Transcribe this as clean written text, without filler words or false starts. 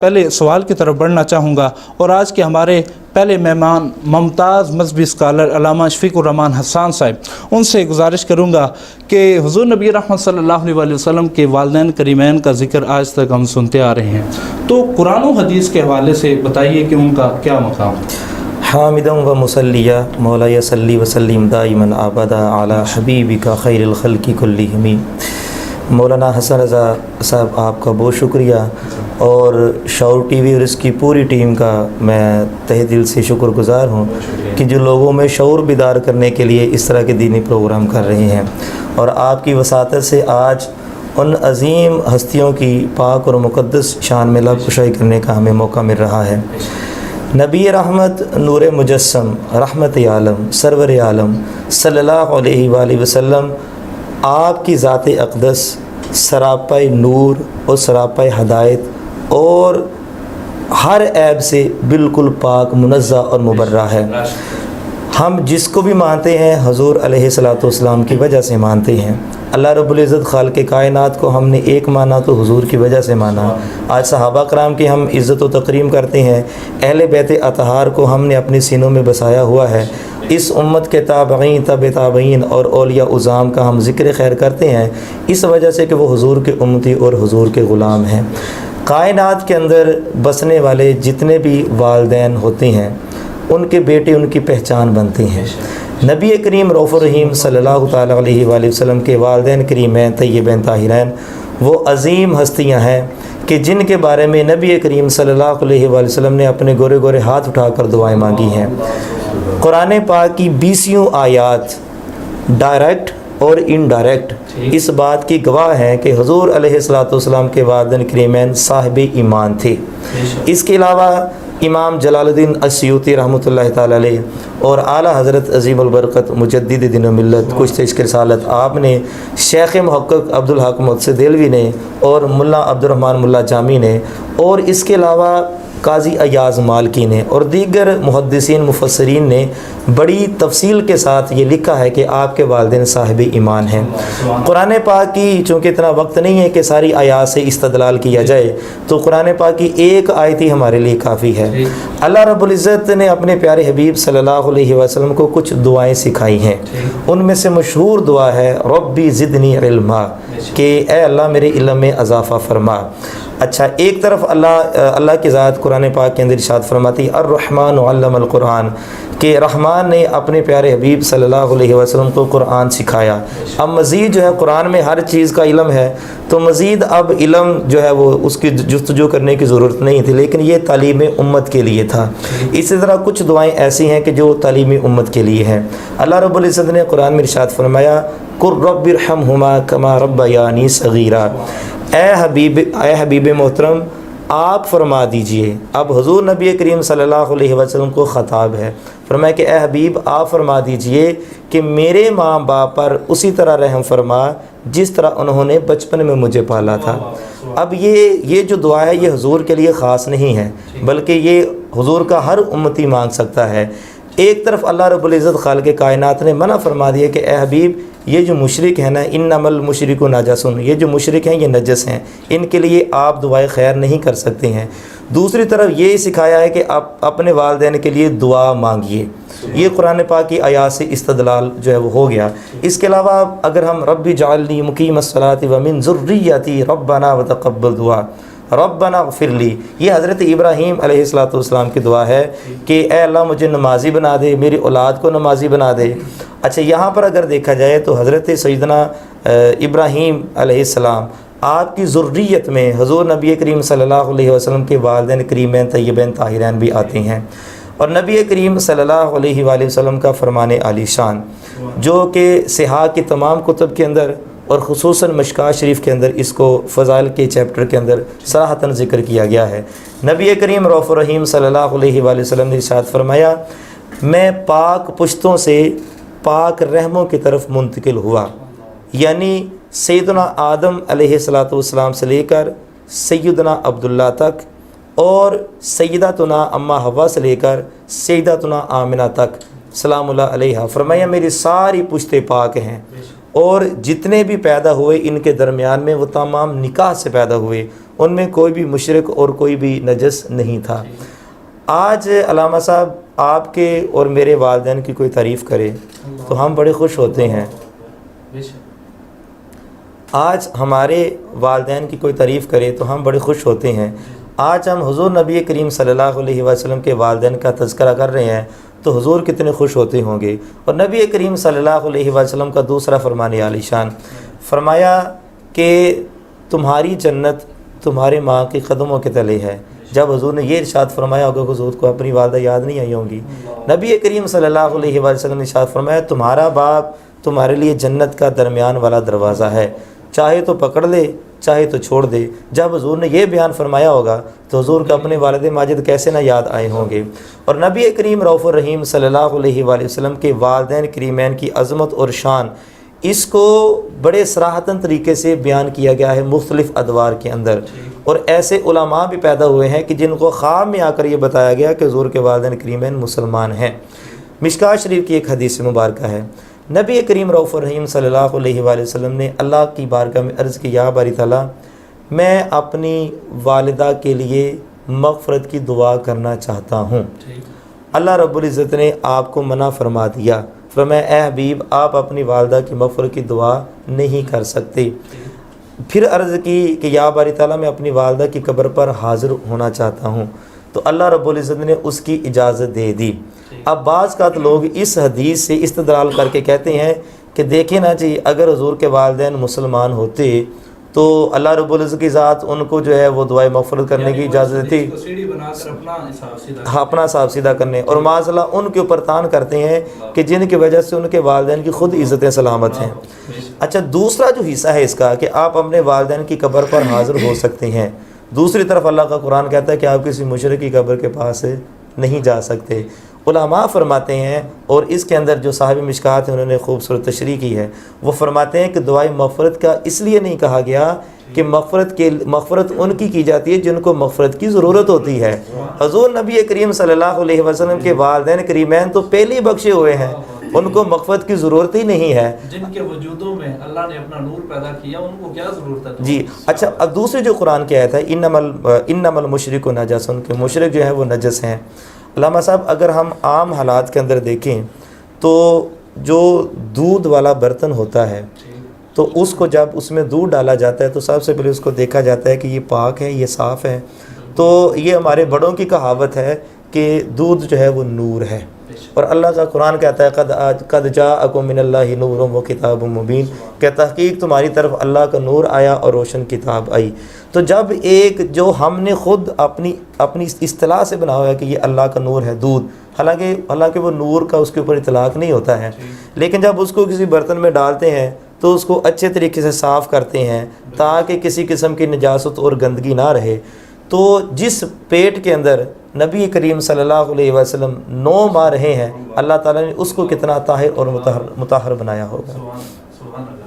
پہلے سوال کی طرف بڑھنا چاہوں گا اور آج کے ہمارے پہلے مہمان ممتاز مذہبی اسکالر علامہ شفیق الرحمان حسان صاحب، ان سے گزارش کروں گا کہ حضور نبی رحمت صلی اللہ علیہ وسلم کے والدین کریمین کا ذکر آج تک ہم سنتے آ رہے ہیں، تو قرآن و حدیث کے حوالے سے بتائیے کہ ان کا کیا مقام ہے؟ حامدا و مصلیہ مولا صلی وسلم دائما ابدا علی حبیبک خیر الخلق کلہم۔ مولانا حسن رضا صاحب، آپ کا بہت شکریہ، اور شعور ٹی وی اور اس کی پوری ٹیم کا میں تہہ دل سے شکر گزار ہوں کہ جو لوگوں میں شعور بیدار کرنے کے لیے اس طرح کے دینی پروگرام کر رہے ہیں، اور آپ کی وساطت سے آج ان عظیم ہستیوں کی پاک اور مقدس شان میں لب کشائی کرنے کا ہمیں موقع مل رہا ہے۔ نبی رحمت، نور مجسم، رحمت عالم، سرور عالم صلی اللہ علیہ وآلہ وسلم، آپ کی ذات اقدس سراپا نور اور سراپا ہدایت اور ہر عیب سے بالکل پاک، منزہ اور مبرہ ہے۔ ہم جس کو بھی مانتے ہیں حضور علیہ الصلوۃ والسلام کی وجہ سے مانتے ہیں۔ اللہ رب العزت خالق کائنات کو ہم نے ایک مانا تو حضور کی وجہ سے مانا۔ آج صحابہ کرام کی ہم عزت و تکریم کرتے ہیں، اہل بیت اطہار کو ہم نے اپنے سینوں میں بسایا ہوا ہے، اس امت کے تابعین، تبع تابعین اور اولیاء عظام کا ہم ذکر خیر کرتے ہیں، اس وجہ سے کہ وہ حضور کے امتی اور حضور کے غلام ہیں۔ کائنات کے اندر بسنے والے جتنے بھی والدین ہوتے ہیں، ان کے بیٹے ان کی پہچان بنتے ہیں۔ نبی کریم رؤوف الرحیم صلی اللہ تعالیٰ علیہ وآلہ وسلم کے والدین کریمین طیبین طاہرین وہ عظیم ہستیاں ہیں کہ جن کے بارے میں نبی کریم صلی اللہ علیہ وآلہ وسلم نے اپنے گورے گورے ہاتھ اٹھا کر دعائیں مانگی ہیں۔ قرآن پاک کی 20 آیات ڈائریکٹ اور انڈائریکٹ اس بات کی گواہ ہیں کہ حضور علیہ الصلوۃ والسلام کے والدین کریمین صاحب ایمان تھے۔ اس کے علاوہ امام جلال الدین السیوطی رحمۃ اللہ تعالیٰ علیہ اور اعلیٰ حضرت عظیم البرکت مجدد دین و ملت کشت عشق رسالت آپ نے، شیخ محقق عبدالحق محدث دہلوی نے اور ملا عبد الرحمن ملا جامی نے، اور اس کے علاوہ قاضی ایاز مالکی نے اور دیگر محدثین مفسرین نے بڑی تفصیل کے ساتھ یہ لکھا ہے کہ آپ کے والدین صاحب ایمان ہیں۔ قرآن پاک کی چونکہ اتنا وقت نہیں ہے کہ ساری آیات سے استدلال کیا جائے، تو قرآن پاک کی ایک آیت ہی ہمارے لیے کافی ہے۔ اللہ رب العزت نے اپنے پیارے حبیب صلی اللہ علیہ وسلم کو کچھ دعائیں سکھائی ہیں، ان میں سے مشہور دعا ہے ربی زدنی علما، کہ اے اللہ میرے علم میں اضافہ فرما۔ اچھا، ایک طرف اللہ کی ذات قرآن پاک کے اندر ارشاد فرماتی الرحمن علم القرآن، کہ رحمان نے اپنے پیارے حبیب صلی اللہ علیہ وسلم کو قرآن سکھایا۔ اب مزید جو ہے قرآن میں ہر چیز کا علم ہے، تو مزید اب علم جو ہے وہ اس کی جستجو کرنے کی ضرورت نہیں تھی، لیکن یہ تعلیم امت کے لیے تھا۔ اسی طرح کچھ دعائیں ایسی ہیں کہ جو تعلیم امت کے لیے ہیں۔ اللہ رب العزت نے قرآن میں ارشاد فرمایا قل رب ارحمہما کما ربیانی صغیرا، اے حبیب محترم آپ فرما دیجئے۔ اب حضور نبی کریم صلی اللہ علیہ وسلم کو خطاب ہے، فرمایا کہ اے حبیب آپ فرما دیجئے کہ میرے ماں باپ پر اسی طرح رحم فرما جس طرح انہوں نے بچپن میں مجھے پالا تھا۔ اب یہ جو دعا ہے یہ حضور کے لیے خاص نہیں ہے، بلکہ یہ حضور کا ہر امتی مانگ سکتا ہے۔ ایک طرف اللہ رب العزت خالق کائنات نے منع فرما دیا کہ اے حبیب یہ جو مشرک ہیں نا، انما المشرک نجس، یہ جو مشرک ہیں یہ نجس ہیں، ان کے لیے آپ دعائے خیر نہیں کر سکتے ہیں۔ دوسری طرف یہ سکھایا ہے کہ آپ اپنے والدین کے لیے دعا مانگیے۔ یہ قرآن پاک کی آیات سے استدلال جو ہے وہ ہو گیا۔ اس کے علاوہ اگر ہم رب اجعلنی مقیم الصلاۃ ومن ذریتی ربنا وتقبل دعا، ربنا اغفر لی، یہ حضرت ابراہیم علیہ الصلوۃ والسلام کی دعا ہے کہ اے اللہ مجھے نمازی بنا دے، میری اولاد کو نمازی بنا دے۔ اچھا، یہاں پر اگر دیکھا جائے تو حضرت سیدنا ابراہیم علیہ السلام آپ کی ذریت میں حضور نبی کریم صلی اللہ علیہ وسلم کے والدین کریمین طیبین طاہرین بھی آتے ہیں، اور نبی کریم صلی اللہ علیہ وآلہ وسلم کا فرمان عالی شان جو کہ صحاح کی تمام کتب کے اندر اور خصوصاً مشکوٰۃ شریف کے اندر اس کو فضائل کے چیپٹر کے اندر صراحتاً ذکر کیا گیا ہے۔ نبی کریم رؤوف الرحیم صلی اللہ علیہ وآلہ وسلم نے ارشاد فرمایا میں پاک پشتوں سے پاک رحموں کی طرف منتقل ہوا، یعنی سیدنا آدم علیہ الصلوۃ والسلام سے لے کر سیدنا عبداللہ تک، اور سیدتنا اماں حوا سے لے کر سیدتنا آمنہ تک سلام اللہ علیہ، فرمایا میری ساری پشتیں پاک ہیں، اور جتنے بھی پیدا ہوئے ان کے درمیان میں وہ تمام نکاح سے پیدا ہوئے، ان میں کوئی بھی مشرک اور کوئی بھی نجس نہیں تھا۔ آج علامہ صاحب آپ کے اور میرے والدین کی کوئی تعریف کرے تو ہم بڑے خوش ہوتے ہیں۔ آج ہمارے والدین کی کوئی تعریف کرے تو ہم بڑے خوش ہوتے ہیں۔ آج ہم حضور نبی کریم صلی اللہ علیہ وسلم کے والدین کا تذکرہ کر رہے ہیں تو حضور کتنے خوش ہوتے ہوں گے۔ اور نبی کریم صلی اللہ علیہ وسلم کا دوسرا فرمان عالی شان، فرمایا کہ تمہاری جنت تمہارے ماں کے قدموں کے تلے ہے۔ جب حضور نے یہ ارشاد فرمایا ہوگا حضور کو اپنی والدہ یاد نہیں آئی ہوں گی۔ نبی کریم صلی اللہ علیہ وسلم نے ارشاد فرمایا تمہارا باپ تمہارے لیے جنت کا درمیان والا دروازہ ہے، چاہے تو پکڑ لے چاہے تو چھوڑ دے۔ جب حضور نے یہ بیان فرمایا ہوگا تو حضور کو اپنے والد ماجد کیسے نہ یاد آئے ہوں گے۔ اور نبی کریم رؤوف الرحیم صلی اللہ علیہ وآلہ وسلم کے والدین کریمین کی عظمت اور شان، اس کو بڑے صراحتاً طریقے سے بیان کیا گیا ہے مختلف ادوار کے اندر، اور ایسے علماء بھی پیدا ہوئے ہیں کہ جن کو خواب میں آ کر یہ بتایا گیا کہ حضور کے والدین کریمین مسلمان ہیں۔ مشکوٰۃ شریف کی ایک حدیث مبارکہ ہے، نبی کریم رؤوف الرحیم صلی اللہ علیہ وآلہ وسلم نے اللہ کی بارگاہ میں عرض کی، یا باری تعالیٰ میں اپنی والدہ کے لیے مغفرت کی دعا کرنا چاہتا ہوں۔ اللہ رب العزت نے آپ کو منع فرما دیا، فرمایا اے حبیب آپ اپنی والدہ کی مغفرت کی دعا نہیں کر سکتے۔ پھر عرض کی کہ یا باری تعالیٰ میں اپنی والدہ کی قبر پر حاضر ہونا چاہتا ہوں، تو اللہ رب العزت نے اس کی اجازت دے دی۔ اب بعض کا لوگ اس حدیث سے استدلال کر کے کہتے ہیں کہ دیکھیں نا جی، اگر حضور کے والدین مسلمان ہوتے تو اللہ رب العزت کی ذات ان کو جو ہے وہ دعائے مغفرت کرنے کی اجازت دیتی، اپنا حساب سیدھا کرنے، اور معاذ اللہ ان کے اوپر تان کرتے ہیں کہ جن کی وجہ سے ان کے والدین کی خود عزتیں سلامت ہیں۔ اچھا، دوسرا جو حصہ ہے اس کا کہ آپ اپنے والدین کی قبر پر حاضر ہو سکتے ہیں، دوسری طرف اللہ کا قرآن کہتا ہے کہ آپ کسی مشرک کی قبر کے پاس نہیں جا سکتے۔ علماء فرماتے ہیں، اور اس کے اندر جو صاحب مشکوٰۃ ہیں انہوں نے خوبصورت تشریح کی ہے، وہ فرماتے ہیں کہ دعائے مغفرت کا اس لیے نہیں کہا گیا کہ مغفرت ان کی جاتی ہے جن کو مغفرت کی ضرورت ہوتی ہے۔ حضور نبی کریم صلی اللہ علیہ وسلم کے والدین کریمین تو پہلے ہی بخشے ہوئے ہیں، ان کو مغفرت کی ضرورت ہی نہیں ہے، جن کے وجودوں میں اللہ نے اپنا نور پیدا کیا ان کو کیا ضرورت ہے جی۔ اچھا، اب دوسری جو قرآن کی آیت ہے انما المشرک نجس، ان کے مشرک جو ہیں وہ نجس ہیں۔ علامہ صاحب اگر ہم عام حالات کے اندر دیکھیں تو جو دودھ والا برتن ہوتا ہے تو اس کو جب اس میں دودھ ڈالا جاتا ہے تو سب سے پہلے اس کو دیکھا جاتا ہے کہ یہ پاک ہے، یہ صاف ہے۔ تو یہ ہمارے بڑوں کی کہاوت ہے کہ دودھ جو ہے وہ نور ہے، اور اللہ کا قرآن کہتا ہے قد جاءکم من اللہ نور و کتاب مبین، کہ تحقیق تمہاری طرف اللہ کا نور آیا اور روشن کتاب آئی۔ تو جب ایک جو ہم نے خود اپنی اصطلاح سے بنا ہوا ہے کہ یہ اللہ کا نور ہے دودھ، حالانکہ وہ نور کا اس کے اوپر اطلاق نہیں ہوتا ہے، لیکن جب اس کو کسی برتن میں ڈالتے ہیں تو اس کو اچھے طریقے سے صاف کرتے ہیں تاکہ کسی قسم کی نجاست اور گندگی نہ رہے۔ تو جس پیٹ کے اندر نبی کریم صلی اللہ علیہ وسلم 9 ماہ رہے ہیں، اللہ تعالیٰ نے اس کو کتنا طاہر اور مطہر بنایا ہوگا۔ سبحان اللہ۔